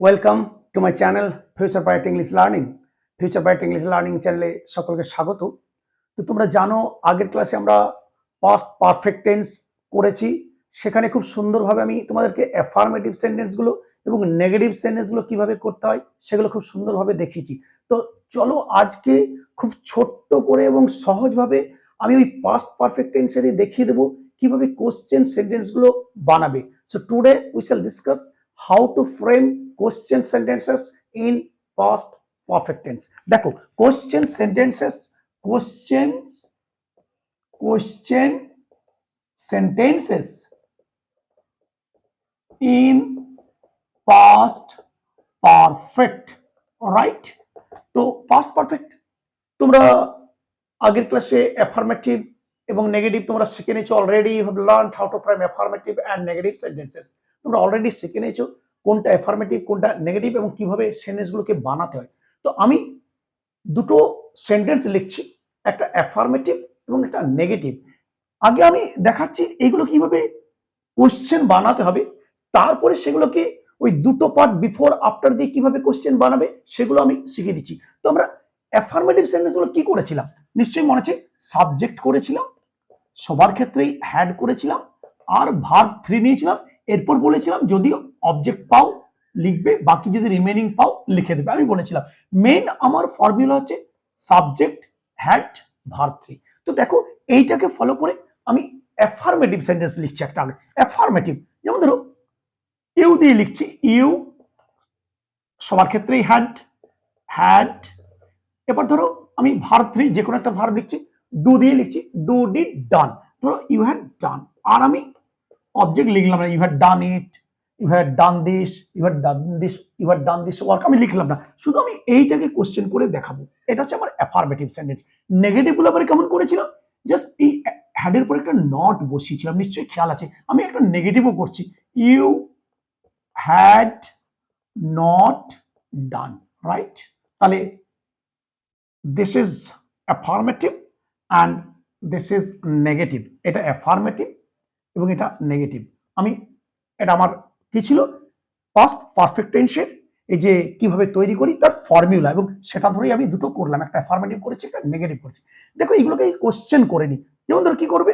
Welcome to my channel future bright English learning. Future bright English learning চ্যানেলে সকলকে স্বাগত। তো তোমরা জানো আগের ক্লাসে আমরা পাস্ট পারফেক্ট টেন্স করেছি। সেখানে খুব সুন্দরভাবে আমি তোমাদেরকে অ্যাফার্মেটিভ সেন্টেন্সগুলো এবং নেগেটিভ সেন্টেন্সগুলো কিভাবে করতে হয় সেগুলো খুব সুন্দরভাবে দেখিয়েছি। তো চলো আজকে খুব ছোট্ট করে এবং সহজভাবে আমি ওই পাস্ট পারফেক্ট টেন্সেরই দেখিয়ে দেবো কিভাবে কোশ্চেন সেন্টেন্সগুলো বানাবে। So today we shall discuss how to frame question sentences in past perfect tense. দেখো question sentences in past perfect, right? তো past perfect তোমরা আগের ক্লাসে অ্যাফার্মেটিভ এবং নেগেটিভ তোমরা শিখে নিয়েছো already. You have learned how to frame affirmative and negative sentences. তোমরা অলরেডি শিখে নিয়েছো কোনটা অ্যাফার্মেটিভ কোনটা নেগেটিভ এবং কিভাবে সেন্টেন্সগুলোকে বানাতে হয়। তো আমি দুটো সেন্টেন্স লিখছি, একটা অ্যাফার্মেটিভ এবং একটা নেগেটিভ। আগে আমি দেখাচ্ছি এইগুলো কিভাবে কোশ্চেন বানাতে হবে, তারপরে সেগুলোকে ওই দুটো পার্ট বিফোর আফটার দিয়ে কিভাবে কোশ্চেন বানাবে সেগুলো আমি শিখিয়ে দিচ্ছি। তো আমরা অ্যাফার্মেটিভ সেন্টেন্সগুলো কি করেছিলাম নিশ্চয়ই মনে আছে। সাবজেক্ট করেছিলাম, সবার ক্ষেত্রেই হ্যাড করেছিলাম, আর ভার্ব 3 নিয়েছিলাম। এরপর বলেছিলাম যদি অবজেক্ট পাও লিখবে, বাকি যদি রিমেনিং পাও লিখে দেবে। আমি বলেছিলাম মেইন আমার ফর্মুলা হচ্ছে সাবজেক্ট হ্যাড ভার্ব 3। তো দেখো এইটাকে ফলো করে আমি অ্যাফার্মেটিভ সেন্টেন্স লিখছি। একটা আগে অ্যাফার্মেটিভ, যেমন ধরো ইউ দিয়ে লিখছি, ইউ সবার ক্ষেত্রেই হ্যাড। এবার ধরো আমি ভার্ব 3 যে কোনো একটা ভার্ব লিখছি, ডু দিয়ে লিখছি, ডু ডিড ডান। ধরো ইউ হ্যাড ডান, আর আমি অবজেক্ট লিখলাম না, you had done it, you had done this, you had done this, you had done this work, আমি লিখলাম না, শুধু আমি এইটাকে কোশ্চেন করে দেখাবো। এটা হচ্ছে আমার অ্যাফার্মেটিভ সেন্টেন্স। নেগেটিভ গুলো আবার কেমন করেছিলাম, জাস্ট এই হ্যাডের পর একটা নট বসিয়েছিলাম, নিশ্চয়ই খেয়াল আছে। আমি একটা নেগেটিভও করছি, you had not done, right? তাহলে this is affirmative and this is negative. এটা affirmative এবং এটা নেগেটিভ। আমি এটা আমার কি ছিল পাস্ট পারফেক্ট টেন্সের এই যে কিভাবে তৈরি করি তার ফর্মুলা, এবং সেটা ধরেই আমি দুটো করলাম, একটা অ্যাফার্মেটিভ করেছি একটা নেগেটিভ করেছি। দেখো এগুলোকে কোশ্চেন করে নি। যেমন ধরো কি করবে,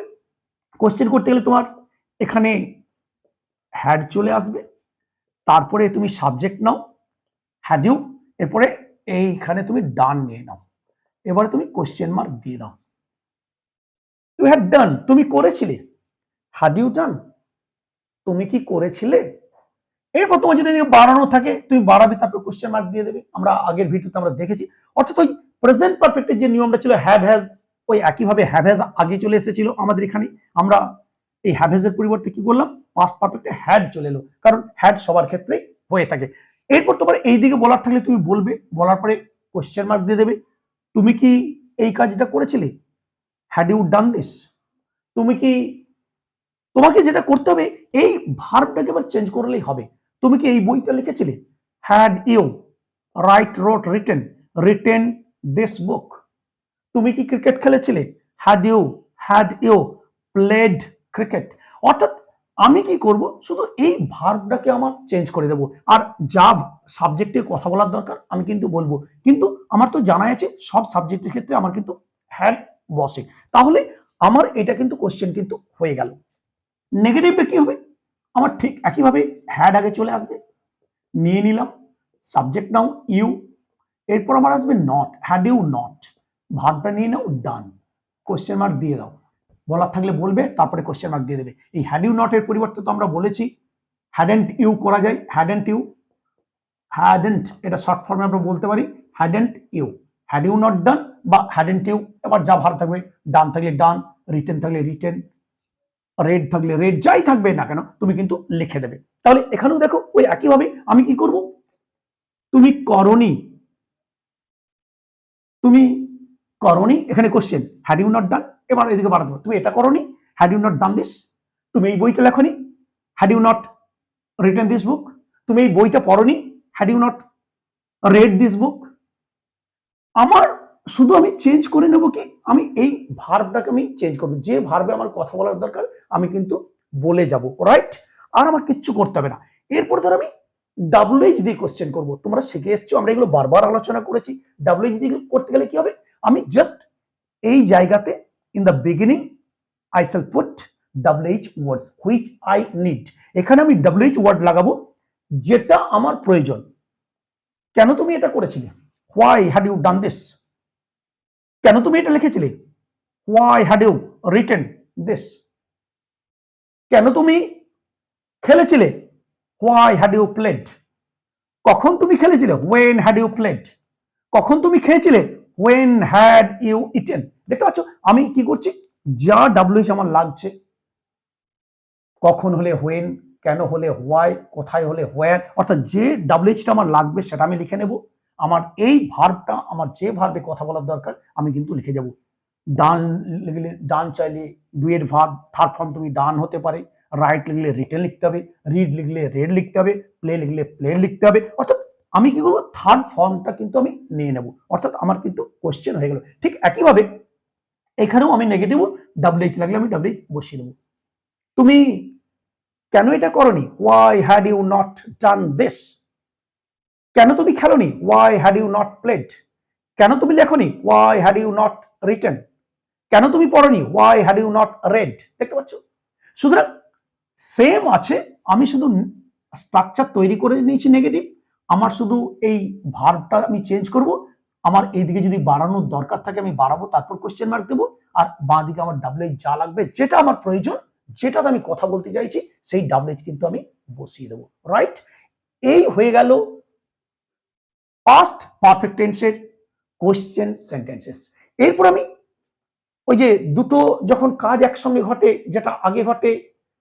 কোশ্চেন করতে গেলে তোমার এখানে হ্যাড চলে আসবে, তারপরে তুমি সাবজেক্ট নাও হ্যাড ইউ, এরপরে এইখানে তুমি ডান নিয়ে নাও, এবারে তুমি কোশ্চেন মার্ক দিয়ে দাও। ইউ হ্যাড ডান, তুমি করেছিলে। হ্যাড ইউ ডান, তুমি কি করেছিলে। এরপর তোমার যদি বাড়ানো থাকে তুমি বাড়াবে, তারপর কোশ্চেন মার্ক দিয়ে দেবে। আমরা আগের ভিডিওতে আমরা দেখেছি। অর্থাৎ ওই প্রেজেন্ট পারফেক্টের যে নিয়মটা ছিল হ্যাভ হ্যাজ, ওই একইভাবে হ্যাভ হ্যাজ আগে চলে এসেছিল আমাদের এখানে। আমরা এই হ্যাভ হ্যাজ এর পরিবর্তে কি করলাম, পাস্ট পারফেক্টে হ্যাড চলে এলো, কারণ হ্যাড সবার ক্ষেত্রে হয়ে থাকে। এরপর তোমার এইদিকে বলার থাকলে তুমি বলবে, বলার পরে কোশ্চেন মার্ক দিয়ে দেবে। তুমি কি এই কাজটা করেছিলে, হ্যাড ইউ ডান দিস। তুমি কি, তোমাকে যেটা করতে হবে এই ভার্বটাকে আবার চেঞ্জ করলেই হবে। তুমি কি এই বইটা লিখেছিলে, had you write wrote written written this book. তুমি কি ক্রিকেট খেলেছিলে, হ্যাড ইউ প্লেড ক্রিকেট। অর্থাৎ আমি কি করব, শুধু এই ভার্বটাকে আমার চেঞ্জ করে দেবো, আর যা সাবজেক্টে কথা বলার দরকার আমি কিন্তু বলবো। কিন্তু আমার তো জানাই আছে সব সাবজেক্টের ক্ষেত্রে আমার কিন্তু হ্যাড বসে, তাহলে আমার এটা কিন্তু কোশ্চেন কিন্তু হয়ে গেল। নেগেটিভটা কি হবে, আমার ঠিক একইভাবে হ্যাড আগে চলে আসবে, নিয়ে নিলাম সাবজেক্ট নাও ইউ, এরপর আমার আসবে নট, হ্যাড ইউ নট, ভার্বটা নিয়ে নাও ডান, কোশ্চেন মার্ক দিয়ে দাও। বলার থাকলে বলবে, তারপরে কোশ্চেন মার্ক দিয়ে দেবে। এই হ্যাড ইউ নট এর পরিবর্তে তো আমরা বলেছি হ্যাডেন্ট ইউ করা যায়, হ্যাডেন্ট ইউ, হ্যাডেন্ট এটা শর্ট ফর্মে আমরা বলতে পারি hadn't you, had you not done বা হ্যাডেন্ট ইউ। এবার যা ভার্ব থাকবে, ডান থাকলে ডান, রিটেন থাকলে রিটেন, রেড থাকলে রেড, যাই থাকবে না কেন তুমি কিন্তু লিখে দেবে। তাহলে এখানেও দেখো ওই একইভাবে আমি কি করব, তুমি করনি, তুমি করনি, এখানে question had you not done. এবার এদিকে বাড়াতে তুমি এটা করনি, had you not done this. তুমি এই বইটা লেখনি, had you not written this book. তুমি এই বইটা পড়নি, had you not read this book. আমার শুধু আমি চেঞ্জ করে নেব কি, আমি এই ভার্বটাকে আমি চেঞ্জ করবো, যে ভার্বে আমার কথা বলার দরকার আমি কিন্তু বলে যাব, রাইট? আর আমার কিচ্ছু করতে হবে না। এরপর ধর আমি ডাব্লিউএইচ দিয়ে কোশ্চেন করব। তোমরা শিখে এসছো, আমরা এগুলো বারবার আলোচনা করেছি। ডাব্লিউএইচ দিয়ে করতে গেলে কি হবে, আমি জাস্ট এই জায়গাতে in the beginning I shall put WH words which I need. এখানে আমি ডাব্লিউএইচ ওয়ার্ড লাগাবো যেটা আমার প্রয়োজন। কেন তুমি এটা করেছিলে, why had you done this. কেন তুমি এটা লিখেছিলে, why had you written this. কেন তুমি খেলেছিলে, হোয়াই হ্যাড ইউ প্লেড। কখন তুমি খেলেছিলে, ওয়েন হ্যাড ইউ প্লেড। কখন তুমি খেয়েছিলে, ওয়েন হ্যাড ইউ ইটেন। দেখতে পাচ্ছ আমি কি করছি, যা ডাব্লিউএইচ আমার লাগছে, কখন হলে হোয়েন, কেন হলে হোয়াই, কোথায় হলে হোয়ার, অর্থাৎ যে ডাব্লিউএইচটা আমার লাগবে সেটা আমি লিখে নেব। আমার এই ভার্বটা, আমার যে ভার্বে কথা বলার দরকার আমি কিন্তু লিখে যাব। ডান লিখলে ডান, চাইলে ডুয়ের ভার্ব থার্ড ফর্ম তুমি ডান হতে পারে। রাইট লিখলে রিটেন লিখতে হবে, রিড লিখলে রেড লিখতে হবে, প্লে লিখলে প্লেড লিখতে হবে। অর্থাৎ আমি কি করবো, থার্ড ফর্মটা কিন্তু আমি নিয়ে নেব, অর্থাৎ আমার কিন্তু কোশ্চেন হয়ে গেল। ঠিক একইভাবে এখানেও আমি নেগেটিভ ডাব্লিউএইচ লাগলে আমি ডাব্লিউএইচ বসিয়ে দেবো। তুমি কেন এটা করনি, why had you not done this. কেন তুমি খেলোনি, why had you not played. কেন তুমি লেখনি, why had you not written. কেন তুমি পড়নি, why had you not read. দেখতে পাচ্ছ, সুতরাং সেম আছে, আমি শুধু স্ট্রাকচার তৈরি করে নিয়েছি নেগেটিভ। আমার শুধু এই ভার্বটা আমি চেঞ্জ করব। আমার এইদিকে যদি বাড়ানোর দরকার থাকে আমি বাড়াবো, তারপর কোশ্চেন মার্ক দেবো। আর বাঁ দিকে আমার ডাব্লিউএইচ যা লাগবে, যেটা আমার প্রয়োজন, যেটাতে আমি কথা বলতে চাইছি, সেই ডাব্লিউএইচ কিন্তু আমি বসিয়ে দেবো। রাইট, এই হয়ে গেল পাস্ট পারফেক্ট টেন্সের কোশ্চেন সেন্টেন্সেস। এরপর আমি ওই যে দুটো যখন কাজ একসঙ্গে ঘটে, যেটা আগে ঘটে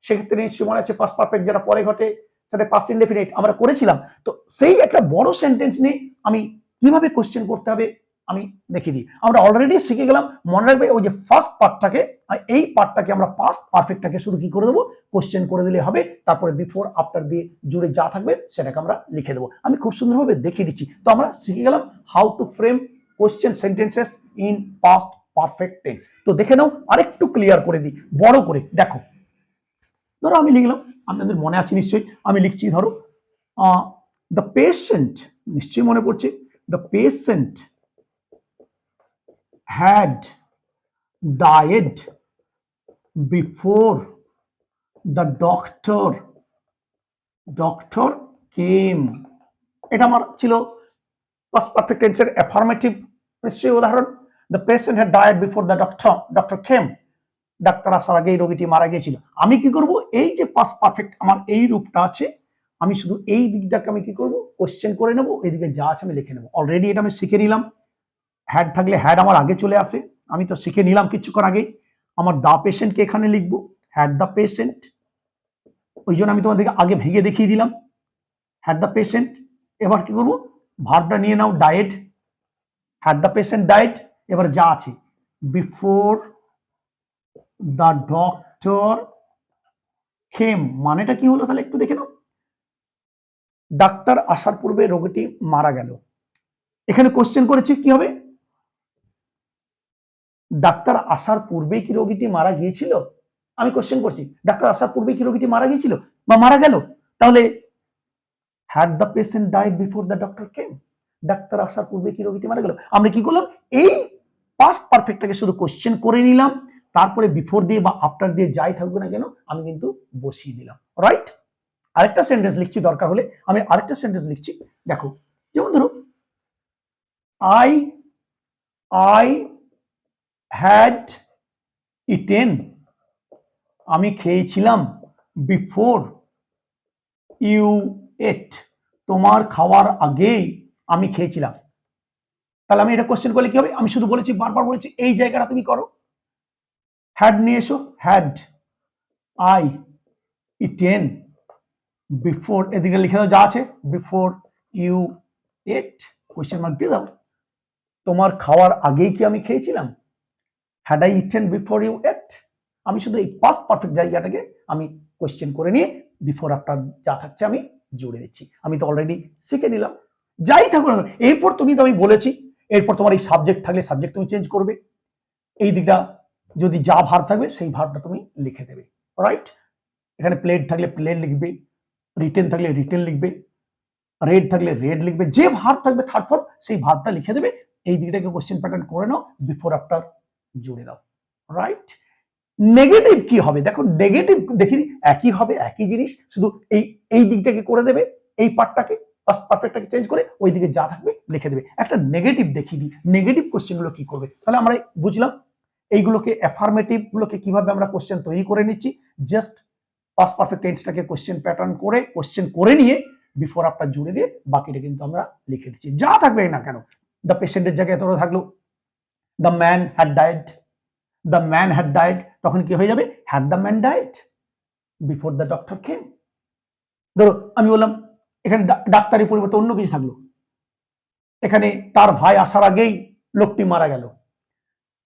সেক্ষেত্রে নিশ্চয়ই মনে আছে পাস্ট পারফেক্ট, যেটা পরে ঘটে সেটা পাস্ট ইনডেফিনিট আমরা করেছিলাম। তো সেই একটা বড় সেন্টেন্স নিয়ে আমি কিভাবে কোশ্চেন করতে হবে আমি দেখিয়ে দিই। আমরা অলরেডি শিখে গেলাম, মনে রাখবে ওই যে ফার্স্ট পার্টটাকে, এই পার্টটাকে আমরা পাস্ট পারফেক্টটাকে শুধু কি করে দেবো, কোশ্চেন করে দিলে হবে। তারপরে বিফোর আফটার দিয়ে জুড়ে যা থাকবে সেটাকে আমরা লিখে দেবো। আমি খুব সুন্দরভাবে দেখিয়ে দিচ্ছি। তো আমরা শিখে গেলাম how to frame question sentences in past perfect tense. তো দেখে নাও, আরেকটু ক্লিয়ার করে দিই বড় করে। দেখো, ধরো আমি লিখলাম, আপনাদের মনে আছে নিশ্চয়ই, আমি লিখছি ধরো দ্য পেশেন্ট, নিশ্চয়ই মনে পড়ছে, the patient had died before the doctor came. এটা আমার ছিল পাস্ট পারফেক্ট টেন্সের অ্যাফার্মেটিভ নিশ্চয়ই উদাহরণ। The patient had died before the doctor came. Doctor আসার আগে এই রোগীটি মারা গিয়েছিল। আমি কি করব, এই যে পাস্ট পারফেক্ট আমার এই রূপটা আছে, আমি শুধু এই দিকটাকে আমি কি করব, কোশ্চেন করে নেব। এইদিকে যা আছে আমি লিখে নেব। অলরেডি এটা আমি শিখে নিলাম। হ্যাড থাকলে হ্যাড আমার আগে চলে আসে, আমি তো শিখে নিলাম কিছুক্ষণ আগেই। আমার দা পেশেন্টকে এখানে লিখবো, হ্যাড দ্য পেশেন্ট। ওই জন্য আমি তোমাদেরকে আগে ভেঙে দেখিয়ে দিলাম, হ্যাড দ্য পেশেন্ট। এবার কি করবো, ভার্বটা নিয়ে নাও, died, had the patient died. এবার যা আছে, বিফোর দ্য ডক্টর কেম, মানেটা কি হলো তাহলে একটু দেখে নাও। ডাক্তার আসার পূর্বে রোগীটি মারা গেল। এখানে কোশ্চেন করেছি কি হবে, ডাক্তার আসার পূর্বেই কি রোগীটি মারা গিয়েছিল। আমি কোশ্চেন করছি, ডাক্তার আসার পূর্বেই কি রোগীটি মারা গিয়েছিল বা মারা গেল। তাহলে had the patient died before the doctor came, doctor আসার পূর্বে কি রোগীটি মারা গেল। আমরা কি করলাম, এই পাস্ট পারফেক্টটাকে শুধু কোশ্চেন করে নিলাম, তারপরে বিফোর দিয়ে বা আফটার দিয়ে যাই থাকবে না কেন আমি কিন্তু বসিয়ে দিলাম। রাইট, আরেকটা সেন্টেন্স লিখছি, দরকার হলে আমি আরেকটা সেন্টেন্স লিখছি। দেখো, যেমন ধরো আই আই হ্যাড ইটেন, আমি খেয়েছিলাম, বিফোর ইউ এট, তোমার খাওয়ার আগেই আমি খেয়েছিলাম। তাহলে আমি এটা কোশ্চেন করলে কি হবে, আমি শুধু বলেছি, বারবার বলেছি, এই জায়গাটা তুমি করো, হ্যাড নিয়ে এসো, হ্যাড আই ইটেন বিফোর, এদিকে লিখে দাও যা আছে, before you ate, question mark দিয়ে দাও, তোমার খাওয়ার আগেই কি আমি খেয়েছিলাম, had I eaten before you ate. আমি শুধু এই পাস্ট পারফেক্ট জায়গাটাকে আমি কোশ্চেন করে নিয়ে বিফোর আফটার যা থাকছে আমি জুড়ে দিচ্ছি। আমি তো অলরেডি শিখে নিলাম। যাই থাকুক না, এরপর তুমি তো আমি বলেছি, এরপর তোমার এই সাবজেক্ট থাকলে সাবজেক্ট তুমি চেঞ্জ করবে, এই দিকটা যদি যা ভার্ব থাকবে সেই ভার্বটা তুমি লিখে দেবে। রাইট, এখানে প্লেড থাকলে প্লেড লিখবে, রিটেন থাকলে রিটেন লিখবে, রেড থাকলে রেড লিখবে, যে ভার্ব থাকবে থার্ড ফর্ম সেই ভার্বটা লিখে দেবে। এই দিকটাকে কোশ্চেন প্যাটার্ন করে নাও, বিফোর আফটার জুড়ে দাও, রাইট। নেগেটিভ কি হবে দেখো, নেগেটিভ দেখি একই হবে, একই জিনিস, শুধু এই এই দিকটাকে করে দেবে, এই পার্টটাকে পাস্ট পারফেক্টটাকে চেঞ্জ করে ওই দিকে যা থাকবে লিখে দেবে। একটা নেগেটিভ দেখিয়ে দিই, নেগেটিভ কোশ্চেনগুলো কি করবে, তাহলে আমরা বুঝলাম এইগুলোকে অ্যাফার্মেটিভ গুলোকে কিভাবে আমরা কোশ্চেন তৈরি করে নিচ্ছি। জাস্ট পাস্ট পারফেক্ট টেন্সটাকে কোশ্চেন প্যাটার্ন করে কোশ্চেন করে নিয়ে বিফোর আফটার জুড়ে দিয়ে বাকিটা কিন্তু আমরা লিখে দিচ্ছি, যা থাকবে না কেন। দ্য পেশেন্টের জায়গায় ধরো থাকলো the man had died, the man had died, তখন কি হয়ে যাবে had the man died before the doctor came. ধরো আমি বললাম এখানে ডাক্তারের পরিবর্তে অন্য কিছু থাকলো, এখানে তার ভাই আসার আগেই লোকটি মারা গেল,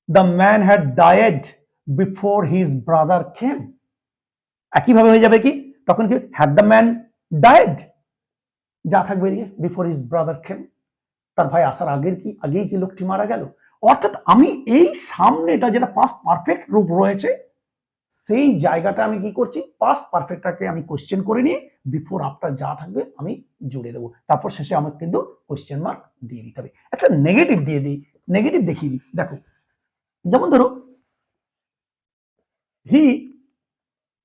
the man had died before his brother কেম। একইভাবে হয়ে যাবে কি, তখন কি হ্যাড দ্য ম্যান ডায়েড, যা থাকবে বিফোর হিজ ব্রাদার কেম, তার ভাই আসার আগেই কি লোকটি মারা গেল। অর্থাৎ আমি এই সামনেটা যেটা পাস্ট পারফেক্ট রূপ রয়েছে সেই জায়গাটা আমি কি করছি, পাস্ট পারফেক্টটাকে আমি কোশ্চেন করে নিয়ে বিফোর আফটার যা থাকবে আমি জুড়ে দেবো, তারপর শেষে আমাকে কিন্তু কোশ্চেন মার্ক দিয়ে দিতে হবে। একটা নেগেটিভ দিয়ে দিই, নেগেটিভ দেখিয়ে দিই, দেখো যেমন ধরো he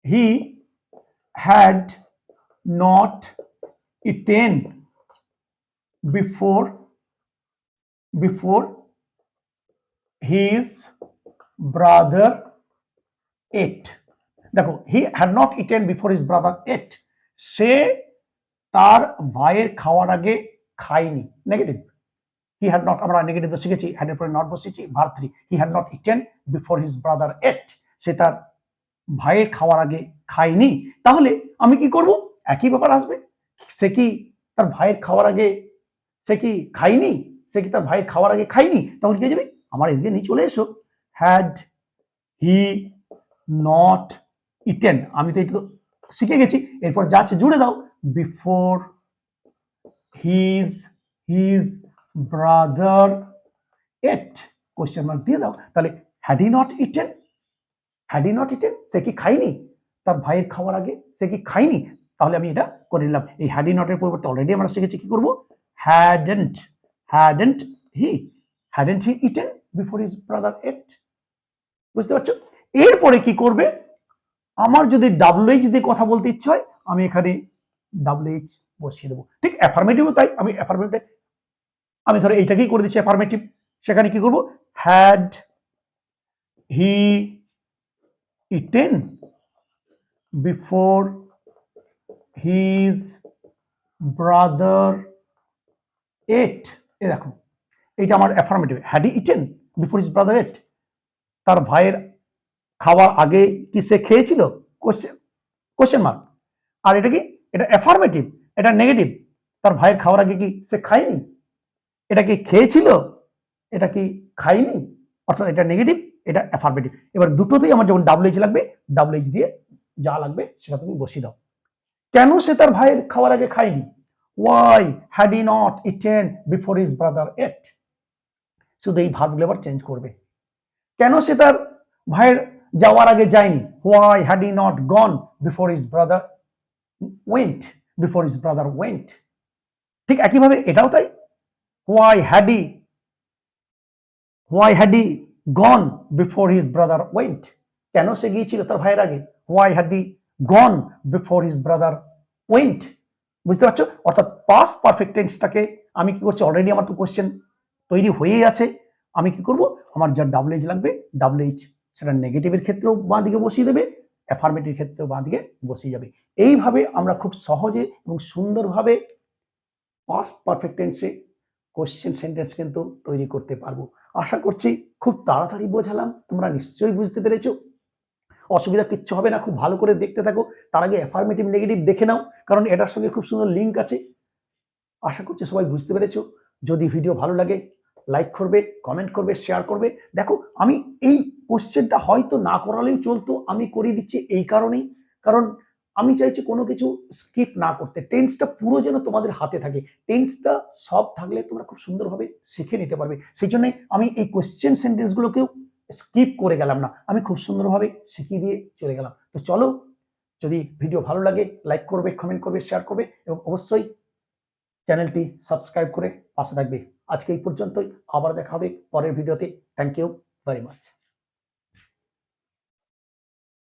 he had not eaten before his brother ate. দেখো he had not eaten before his brother ate, সে তার ভাইয়ের খাওয়ার আগে খায়নি, নেগেটিভ। হি হ্যাড নট, আমরা নেগেটিভ তো শিখেছি, হ্যাড এর পরে নট বসেছি, verb 3। He had not eaten before his brother ate, সে তার ভাইয়ের খাওয়ার আগে খায়নি। তাহলে আমি কি করব, একই ব্যাপার আসবে, সে কি তার ভাইয়ের খাওয়ার আগে সে কি খায়নি, সে কি তার ভাইয়ের খাওয়ার আগে খায়নি, তখন কি হয়ে যাবে আমার এদিকে নিয়ে চলে এসো, হ্যাড হি নট ইটেন, আমি তো একটু শিখে গেছি, এরপর যা আছে জুড়ে দাও, before his brother ate, question mark দিয়ে দাও। তাহলে had he not eaten, had he not eaten, সে কি খায়নি তার ভাইয়ের খাওয়ার আগে, সে কি খায়নি, তাহলে আমি এটা করে নিলাম। এই হ্যাড হি নটের পরিবর্তে অলরেডি আমরা শিখেছি কি করব, হ্যাডেন্ট হি ইটেন বিফোর হিজ ব্রাদার এট, বুঝতে পারছো। এরপরে কি করবে, আমার যদি ডাব্লিউএইচ দিয়ে কথা বলতে ইচ্ছে হয় আমি এখানে ডাব্লিউএইচ বসিয়ে দেবো, ঠিক অ্যাফার্মেটিভও তাই, আমি অ্যাফার্মেটিভ আমি ধরো এইটাকেই করে দিচ্ছি অ্যাফার্মেটিভ, সেখানে কি করব, had he eaten before his brother ate, এ দেখো এইটা আমার affirmative, had he eaten before his brother ate, তার ভাইয়ের খাওয়ার আগে কি সে খেয়েছিল, কোশ্চেন মার্ক। আর এটা কি, এটা অ্যাফার্মেটিভ, এটা নেগেটিভ, তার ভাইয়ের খাওয়ার আগে কি সে খায়নি, এটা কি খেয়েছিল, এটা কি খায়নি, অর্থাৎ এটা নেগেটিভ, এটা অ্যাফার্মেটিভ। এবার দুটোতেই আমার যখন ডাব্লিউএইচ লাগবে, ডাব্লিউএইচ দিয়ে যা লাগবে সেটা তুমি বসিয়ে দাও। কেন সে তার ভাইয়ের খাওয়ার আগে খায়নি, why had he not eaten before his brother ate, শুধু এই ভার্বগুলো এবার চেঞ্জ করবে। কেন সে তার ভাইয়ের যাওয়ার আগে যায়নি, why had he not gone before his brother went, ঠিক একইভাবে এটাও তাই, why had he gone before his brother went, কেন সে গিয়েছিল তার ভাইয়ের আগে, why had he gone before his brother went, বুঝতে পারছো। অর্থাৎ পাস্ট পারফেক্ট টেন্সটাকে আমি কি করছি, অলরেডি আমার তো কোশ্চেন তৈরি হয়েই আছে, আমি কি করব, আমার যা ডাব্লিউএইচ লাগবে ডাব্লিউএইচ সেটা নেগেটিভের ক্ষেত্রেও বাঁ দিকে বসিয়ে দেবে, অ্যাফার্মেটিভ ক্ষেত্রেও বাঁ দিকে বসিয়ে যাবে। এইভাবে আমরা খুব সহজে এবং সুন্দরভাবে পাস্ট পারফেক্ট টেন্সে কোশ্চেন সেন্টেন্স কিন্তু তৈরি করতে পারবো। আশা করছি খুব তাড়াতাড়ি বোঝালাম, তোমরা নিশ্চয়ই বুঝতে পেরেছো, অসুবিধা কিচ্ছু হবে না, খুব ভালো করে দেখতে থাকো। তার আগে অ্যাফার্মেটিভ নেগেটিভ দেখে নাও, কারণ এটার সঙ্গে খুব সুন্দর লিঙ্ক আছে। আশা করছি সবাই বুঝতে পেরেছো। যদি ভিডিও ভালো লাগে লাইক করবে, কমেন্ট করবে, শেয়ার করবে। দেখো আমি এই কোশ্চেনটা হয়তো না করালেও চলতো, আমি করিয়ে দিচ্ছি এই কারণেই, কারণ আমি চাইছি কোনো কিছু স্কিপ না করতে, টেন্সটা পুরো যেন তোমাদের হাতে থাকে, টেন্সটা সব থাকলে তোমরা খুব সুন্দরভাবে শিখে নিতে পারবে। সেই জন্য আমি এই কোশ্চেন সেন্টেন্সগুলোকেও স্কিপ করে গেলাম না, আমি খুব সুন্দরভাবে শিখিয়ে দিয়ে চলে গেলাম। তো চলো, যদি ভিডিও ভালো লাগে লাইক করবে, কমেন্ট করবে, শেয়ার করবে এবং অবশ্যই চ্যানেলটি সাবস্ক্রাইব করে পাশে থাকবে। আজকে এই পর্যন্তই, আবার দেখা হবে পরের ভিডিওতে। Thank you very much.